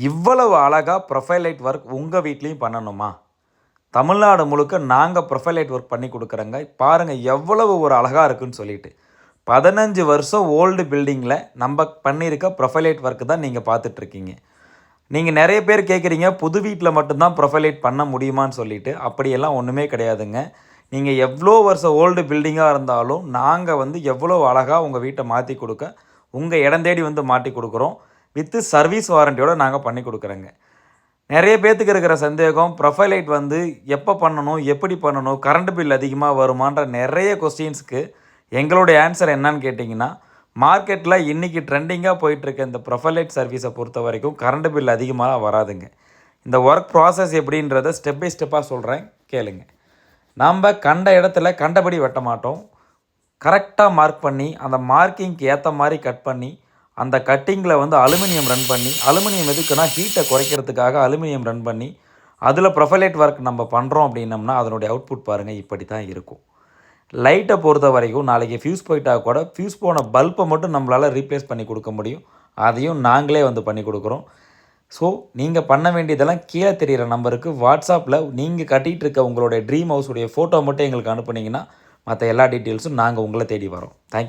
இவ்வளவு அழகாக profile light work உங்கள் வீட்லேயும் பண்ணணுமா? தமிழ்நாடு முழுக்க நாங்கள் ப்ரொஃபைல் லைட் ஒர்க் பண்ணி கொடுக்குறோங்க. பாருங்கள் எவ்வளவு ஒரு அழகாக இருக்குன்னு சொல்லிட்டு. 15 வருஷம் ஓல்டு பில்டிங்கில் நம்ம பண்ணியிருக்க ப்ரொஃபைல் லைட் ஒர்க்கு தான் நீங்கள் பார்த்துட்ருக்கீங்க. நீங்கள் நிறைய பேர் கேட்குறீங்க, புது வீட்டில் மட்டும்தான் ப்ரொஃபைல் லைட் பண்ண முடியுமான்னு சொல்லிட்டு. அப்படியெல்லாம் ஒன்றுமே கிடையாதுங்க. நீங்கள் எவ்வளோ வருஷம் ஓல்டு பில்டிங்காக இருந்தாலும் நாங்கள் எவ்வளோ அழகாக உங்கள் வீட்டை மாற்றி கொடுக்க உங்கள் இடம் தேடி மாட்டி கொடுக்குறோம். வித்து சர்வீஸ் வாரண்டியோடு நாங்கள் பண்ணி கொடுக்குறோங்க. நிறைய பேர்த்துக்கு இருக்கிற சந்தேகம், ப்ரொஃபைல் லைட் எப்போ பண்ணணும், எப்படி பண்ணணும், கரண்ட் பில் அதிகமாக வருமான்ற நிறைய கொஸ்டின்ஸுக்கு எங்களுடைய ஆன்சர் என்னன்னு கேட்டிங்கன்னா, மார்க்கெட்டில் இன்றைக்கி ட்ரெண்டிங்காக போயிட்டுருக்க இந்த ப்ரொஃபைல் லைட் சர்வீஸை பொறுத்த வரைக்கும் கரண்ட் பில் அதிகமாக வராதுங்க. இந்த ஒர்க் ப்ராசஸ் எப்படின்றத ஸ்டெப் பை ஸ்டெப்பாக சொல்கிறேன், கேளுங்க. நாம் கண்ட இடத்துல கண்டபடி வெட்ட மாட்டோம். கரெக்டாக மார்க் பண்ணி அந்த மார்க்கிங்க்கு ஏற்ற மாதிரி கட் பண்ணி அந்த கட்டிங்கில் அலுமினியம் ரன் பண்ணி, அலுமினியம் எதுக்குன்னா ஹீட்டை குறைக்கிறதுக்காக அலுமினியம் ரன் பண்ணி அதில் ப்ரொஃபைல் லைட் ஒர்க் நம்ம பண்ணுறோம் அப்படின்னம்னா அதனுடைய அவுட்புட் பாருங்கள் இப்படி தான் இருக்கும். லைட்டை பொறுத்த வரைக்கும் நாளைக்கு ஃபியூஸ் போயிட்டால் கூட ஃபியூஸ் போன பல்பை மட்டும் நம்மளால் ரீப்ளேஸ் பண்ணி கொடுக்க முடியும். அதையும் நாங்களே பண்ணி கொடுக்குறோம். ஸோ நீங்கள் பண்ண வேண்டியதெல்லாம் கீழே தெரிகிற நம்பருக்கு வாட்ஸ்அப்பில் நீங்கள் கட்டிகிட்டு இருக்க உங்களுடைய ட்ரீம் ஹவுஸுடைய ஃபோட்டோ மட்டும் எங்களுக்கு அனுப்புனீங்கன்னா மற்ற எல்லா டீட்டெயில்ஸும் நாங்கள் உங்களை தேடி வரோம். தேங்க்யூ.